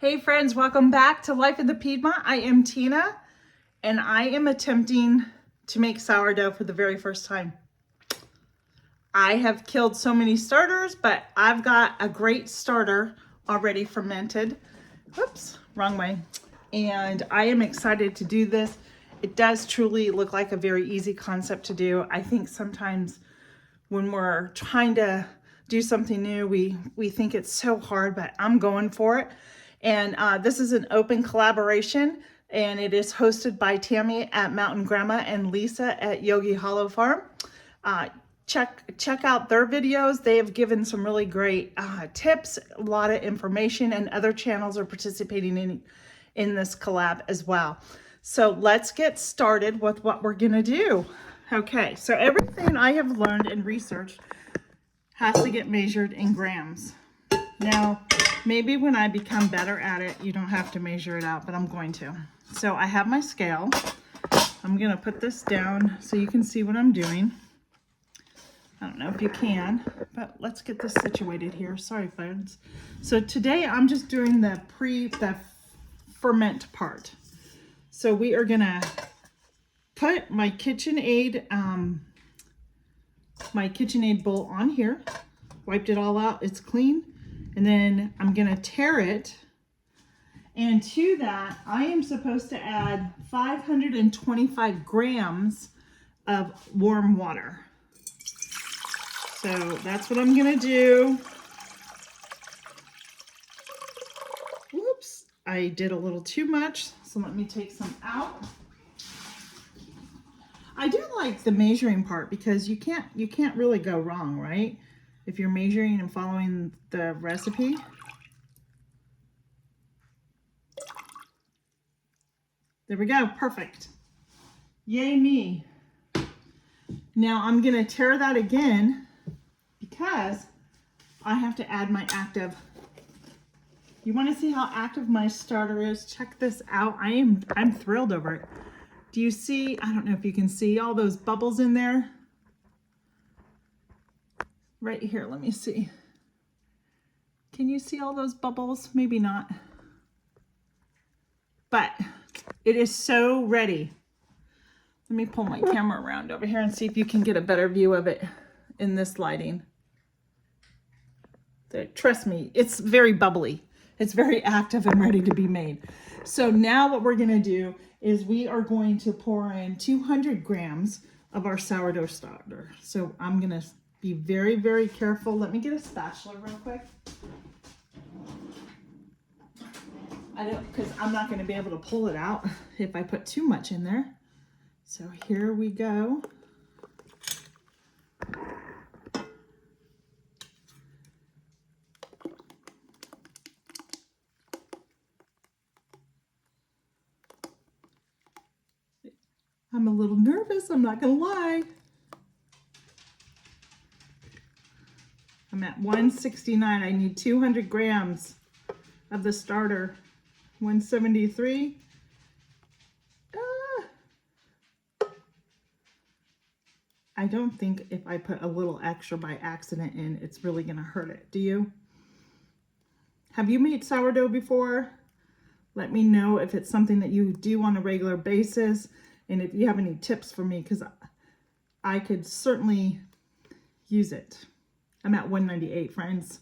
Hey friends, welcome back to Life in the Piedmont. I am Tina and I am attempting to make sourdough for the very first time. I have killed so many starters, but I've got a great starter already fermented. Whoops, wrong way. And I am excited to do this. It does truly look like a very easy concept to do. I think sometimes when we're trying to do something new, we think it's so hard, but I'm going for it. And this is an open collaboration, and it is hosted by Tammy at Mountain Grandma and Lisa at Yogi Hollow Farm. Check out their videos. They have given some really great tips, a lot of information, and other channels are participating in this collab as well. So let's get started with what we're gonna do. Okay, so everything I have learned and researched has to get measured in grams. Now, maybe when I become better at it, you don't have to measure it out, but I'm going to. So I have my scale. I'm gonna put this down so you can see what I'm doing. I don't know if you can, but let's get this situated here. Sorry, friends. So today I'm just doing the ferment part. So we are gonna put my KitchenAid bowl on here. Wiped it all out, it's clean. And then I'm gonna tare it. And to that, I am supposed to add 525 grams of warm water. So that's what I'm gonna do. Whoops, I did a little too much. So let me take some out. I do like the measuring part because you can't really go wrong, right? If you're measuring and following the recipe. There we go, perfect. Yay me. Now I'm gonna tare that again because I have to add my active. You wanna see how active my starter is? Check this out, I'm thrilled over it. Do you see, I don't know if you can see all those bubbles in there? Right here, let me see. Can you see all those bubbles? Maybe not. But it is so ready. Let me pull my camera around over here and see if you can get a better view of it in this lighting. Trust me, it's very bubbly. It's very active and ready to be made. So now what we're gonna do is we are going to pour in 200 grams of our sourdough starter. So I'm gonna be very, very careful. Let me get a spatula real quick. Because I'm not gonna be able to pull it out if I put too much in there. So here we go. I'm a little nervous, I'm not gonna lie. I'm at 169, I need 200 grams of the starter. 173. I don't think if I put a little extra by accident in, it's really gonna hurt it. Do you? Have you made sourdough before? Let me know if it's something that you do on a regular basis and if you have any tips for me, because I could certainly use it. I'm at 198, friends.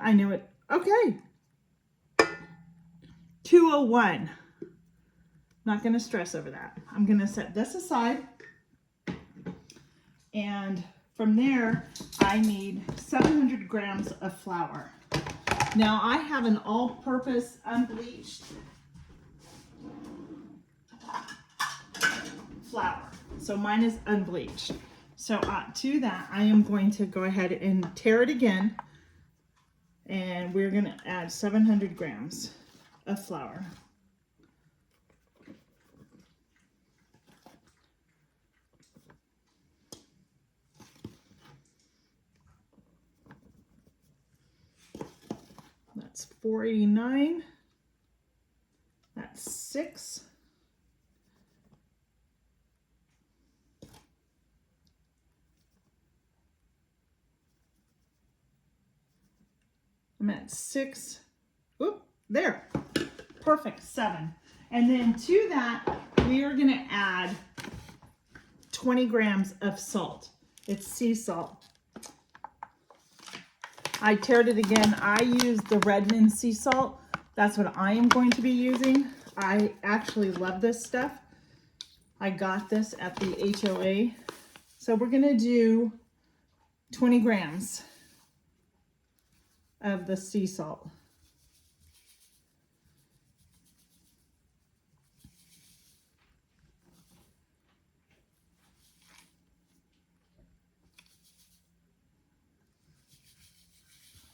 I know it. Okay. 201. Not going to stress over that. I'm going to set this aside. And from there, I need 700 grams of flour. Now I have an all-purpose unbleached flour. So mine is unbleached. So to that, I am going to go ahead and tare it again. And we're going to add 700 grams of flour. That's 489. That's 6. I'm at 6. Whoop, There, perfect, 7. And then to that, we are gonna add 20 grams of salt. It's sea salt. I tiered it again. I use the Redmond sea salt. That's what I am going to be using. I actually love this stuff. I got this at the HOA. So we're gonna do 20 grams of the sea salt.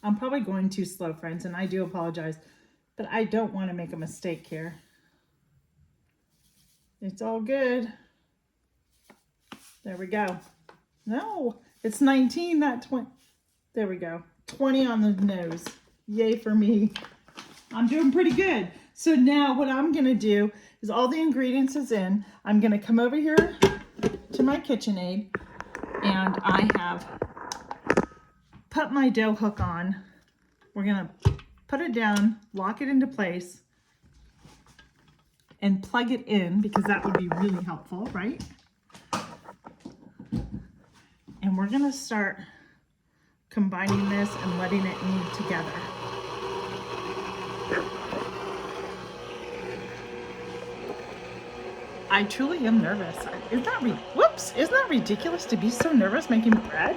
I'm probably going too slow, friends, and I do apologize, but I don't want to make a mistake here. It's all good. There we go. No, it's 19, not 20. There we go. 20 on the nose. Yay for me. I'm doing pretty good. So now what I'm going to do is all the ingredients is in. I'm going to come over here to my KitchenAid, and I have put my dough hook on. We're gonna put it down, lock it into place, and plug it in because that would be really helpful, right? And we're gonna start combining this and letting it knead together. I truly am nervous. Isn't that ridiculous to be so nervous making bread?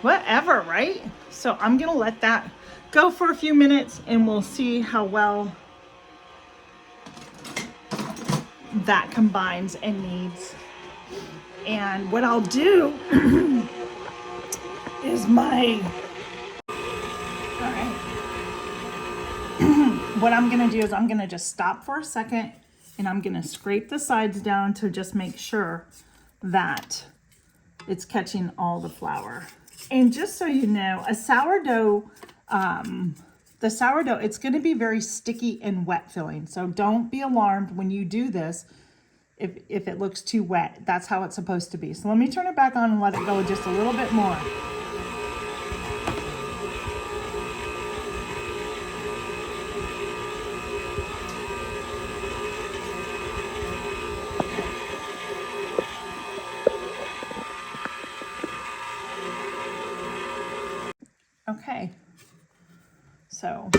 Whatever, right? So I'm gonna let that go for a few minutes and we'll see how well that combines and kneads. And what I'll do is what I'm gonna do is I'm gonna just stop for a second and I'm gonna scrape the sides down to just make sure that it's catching all the flour. And just so you know, a sourdough, the sourdough, it's going to be very sticky and wet filling. So don't be alarmed when you do this if it looks too wet. That's how it's supposed to be. So let me turn it back on and let it go just a little bit more. Okay, so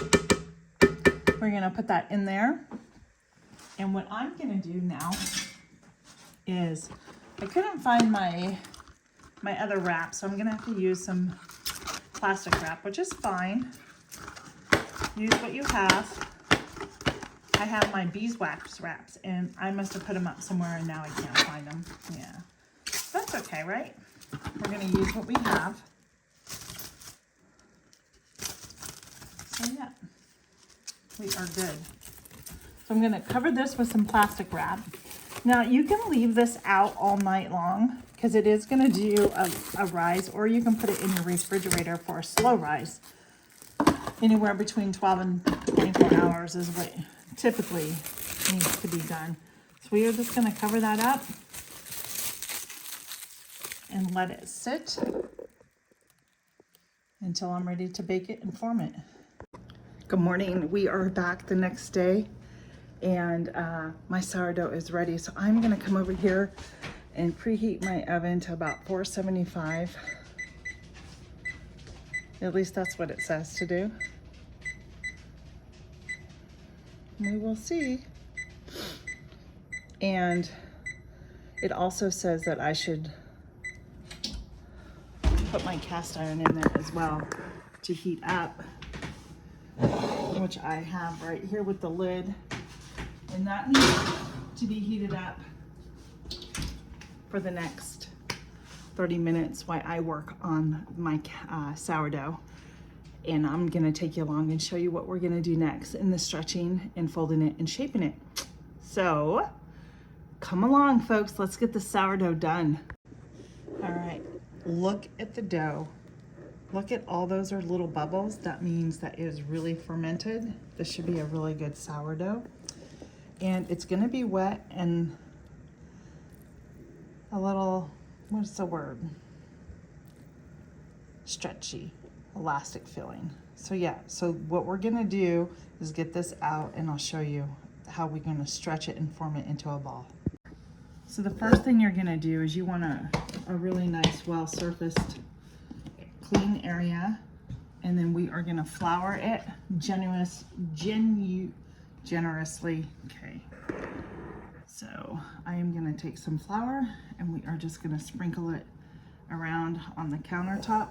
we're gonna put that in there. And what I'm gonna do now is, I couldn't find my other wrap, so I'm gonna have to use some plastic wrap, which is fine. Use what you have. I have my beeswax wraps, and I must have put them up somewhere, and now I can't find them. Yeah, that's okay, right? We're gonna use what we have. So yeah, we are good. So I'm gonna cover this with some plastic wrap. Now you can leave this out all night long because it is gonna do a rise, or you can put it in your refrigerator for a slow rise. Anywhere between 12 and 24 hours is what typically needs to be done. So we are just gonna cover that up and let it sit until I'm ready to bake it and form it. Good morning. We are back the next day, and my sourdough is ready. So I'm gonna come over here and preheat my oven to about 475. At least that's what it says to do. We will see. And it also says that I should put my cast iron in there as well to heat up, which I have right here with the lid, and that needs to be heated up for the next 30 minutes while I work on my sourdough. And I'm gonna take you along and show you what we're gonna do next in the stretching and folding it and shaping it. So come along, folks, let's get the sourdough done. All right, look at the dough. Look at all those are little bubbles. That means that it is really fermented. This should be a really good sourdough. And it's gonna be wet and a little, what's the word? Stretchy, elastic feeling. So yeah, so what we're gonna do is get this out and I'll show you how we're gonna stretch it and form it into a ball. So the first thing you're gonna do is you want a really nice, well-surfaced, clean area, and then we are gonna flour it generously. Okay. So I am gonna take some flour and we are just gonna sprinkle it around on the countertop.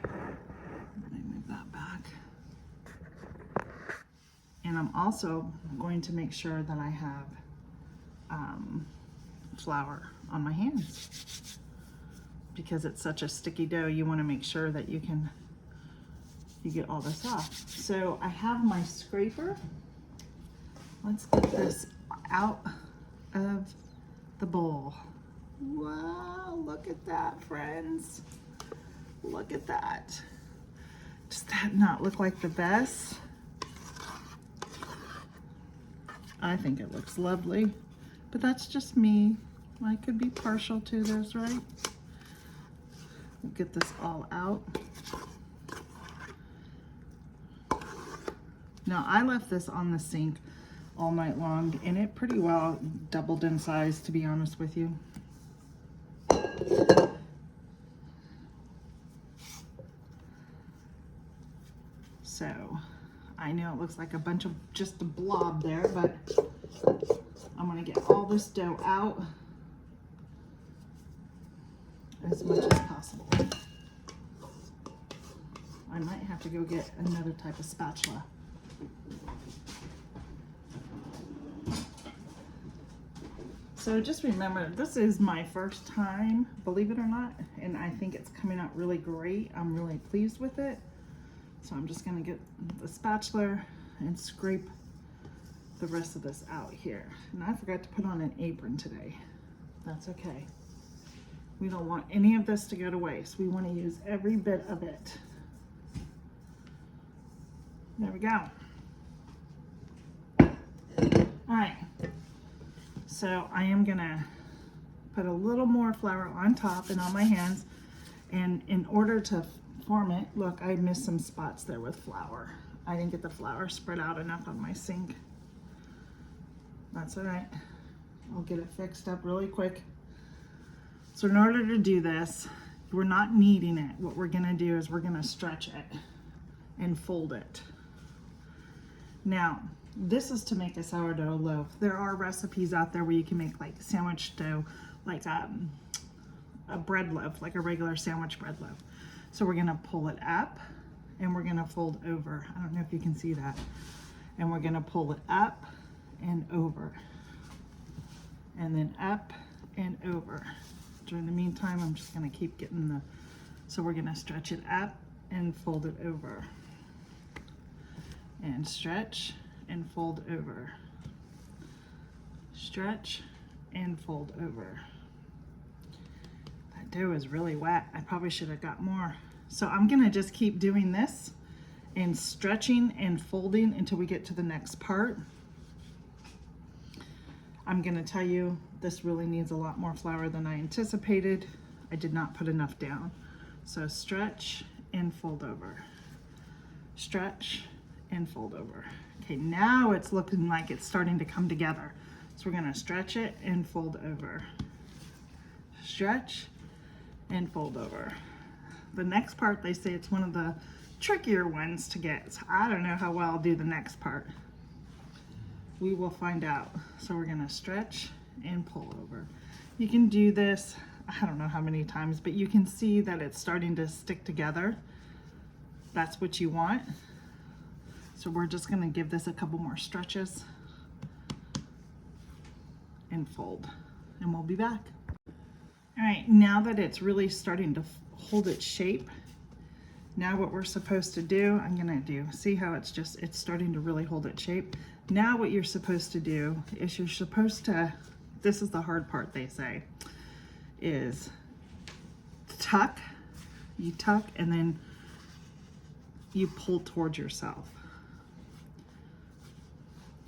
Let me move that back. And I'm also going to make sure that I have flour on my hands. Because it's such a sticky dough, you want to make sure that you get all this off. So I have my scraper. Let's get this out of the bowl. Wow, look at that, friends. Look at that. Does that not look like the best? I think it looks lovely, but that's just me. I could be partial to this, right? We'll get this all out. Now I left this on the sink all night long and it pretty well doubled in size, to be honest with you. So I know it looks like a bunch of just a blob there, but I'm gonna get all this dough out as much as possible. I might have to go get another type of spatula. So just remember, this is my first time, believe it or not, and I think it's coming out really great. I'm really pleased with it. So I'm just gonna get the spatula and scrape the rest of this out here. And I forgot to put on an apron today. That's okay. We don't want any of this to go to waste. We want to use every bit of it. There we go. All right. So I am gonna put a little more flour on top and on my hands. And in order to form it, look, I missed some spots there with flour. I didn't get the flour spread out enough on my sink. That's all right. I'll get it fixed up really quick. So in order to do this, we're not kneading it. What we're gonna do is we're gonna stretch it and fold it. Now, this is to make a sourdough loaf. There are recipes out there where you can make like sandwich dough, like a bread loaf, like a regular sandwich bread loaf. So we're gonna pull it up and we're gonna fold over. I don't know if you can see that. And we're gonna pull it up and over. And then up and over. During the meantime, I'm just gonna keep getting so we're gonna stretch it up and fold it over. And stretch and fold over. Stretch and fold over. That dough is really wet. I probably should have got more. So I'm gonna just keep doing this and stretching and folding until we get to the next part. I'm gonna tell you, this really needs a lot more flour than I anticipated. I did not put enough down. So stretch and fold over. Stretch and fold over. Okay, now it's looking like it's starting to come together. So we're gonna stretch it and fold over. Stretch and fold over. The next part, they say it's one of the trickier ones to get. So I don't know how well I'll do the next part. We will find out. So we're gonna stretch and pull over. You can do this, I don't know how many times, but you can see that it's starting to stick together. That's what you want. So we're just gonna give this a couple more stretches and fold, and we'll be back. All right, now that it's really starting to hold its shape, now what we're supposed to do, I'm gonna do, see how it's starting to really hold its shape. Now what you're supposed to do is you're supposed to, this is the hard part they say, is tuck, you tuck and then you pull towards yourself.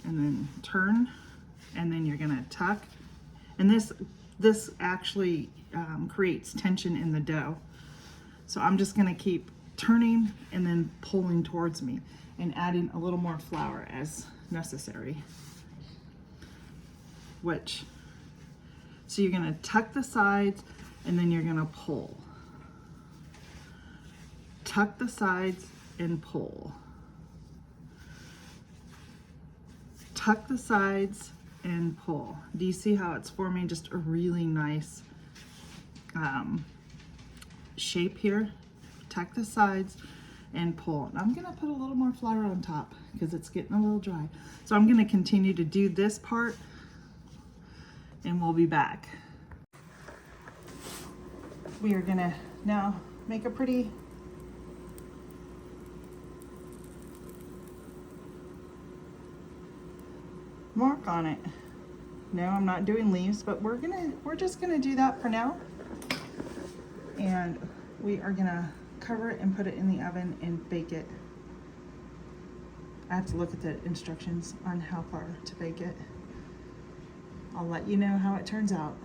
And then turn, and then you're gonna tuck. And this actually creates tension in the dough. So I'm just gonna keep turning and then pulling towards me, and adding a little more flour as necessary. So you're gonna tuck the sides and then you're gonna pull. Tuck the sides and pull. Tuck the sides and pull. Do you see how it's forming just a really nice shape here? Tuck the sides and pull. And I'm gonna put a little more flour on top because it's getting a little dry. So I'm gonna continue to do this part and we'll be back. We are gonna now make a pretty mark on it. No, I'm not doing leaves, but we're just gonna do that for now. And we are gonna cover it and put it in the oven and bake it. I have to look at the instructions on how far to bake it. I'll let you know how it turns out.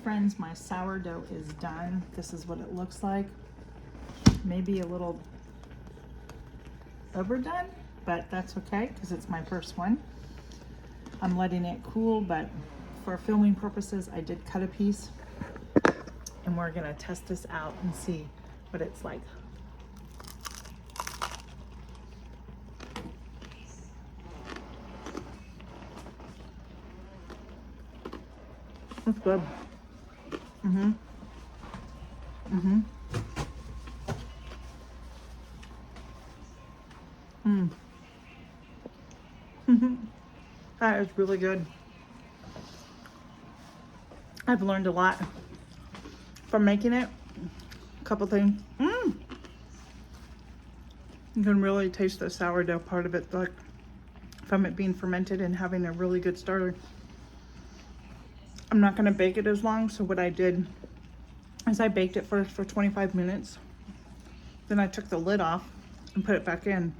Friends, my sourdough is done. This is what it looks like. Maybe a little overdone, but that's okay because it's my first one. I'm letting it cool, but for filming purposes, I did cut a piece, and we're gonna test this out and see what it's like. It's good. That is really good. I've learned a lot from making it. A couple things. You can really taste the sourdough part of it, like from it being fermented and having a really good starter. I'm not going to bake it as long, so what I did is I baked it first for 25 minutes. Then I took the lid off and put it back in.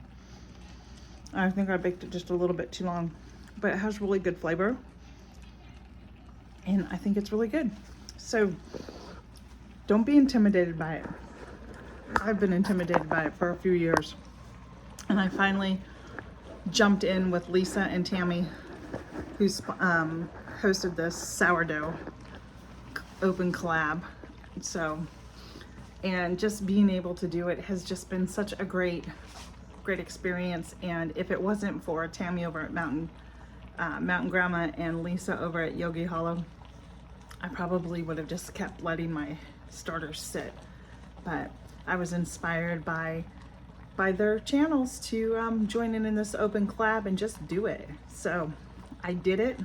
I think I baked it just a little bit too long, but it has really good flavor. And I think it's really good. So don't be intimidated by it. I've been intimidated by it for a few years. And I finally jumped in with Lisa and Tammy, who's hosted this sourdough open collab. So, and just being able to do it has just been such a great experience. And if it wasn't for Tammy over at Mountain Grandma and Lisa over at Yogi Hollow, I probably would have just kept letting my starters sit. But I was inspired by their channels to join in this open collab and just do it. So I did it.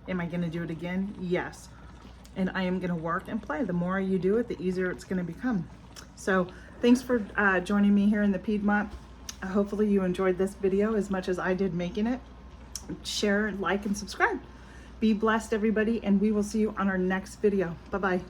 Am I going to do it again? Yes. And I am going to work and play. The more you do it, the easier it's going to become. So thanks for joining me here in the Piedmont. Hopefully you enjoyed this video as much as I did making it. Share, like, and subscribe. Be blessed, everybody, and we will see you on our next video. Bye-bye.